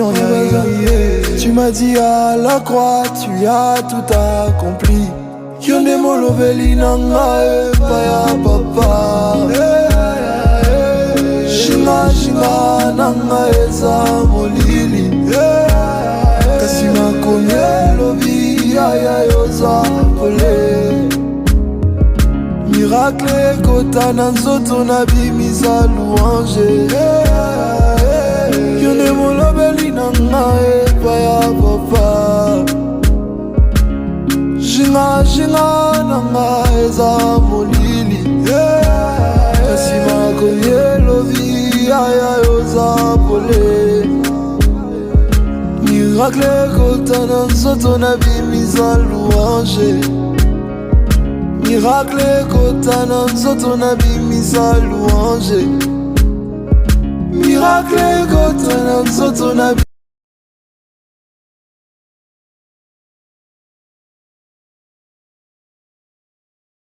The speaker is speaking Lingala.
réparation. Tu m'as dit à la croix, tu as tout accompli. Yonde moloveli nanga paya papa. Shinga shinga nanga eza molili. Kasi makomye lobi aya yoza pole. Miracle kota na nzoto na bimisa louange. Yonde molobeli nanga paya papa. Jinga jinga nanga eza molili. Kasi makomye lobi aya yoza pole. Miracle kota na nzoto na bimisa louange. Miracle kota na nzoto na bimisa louange. Miracle kota na nzoto na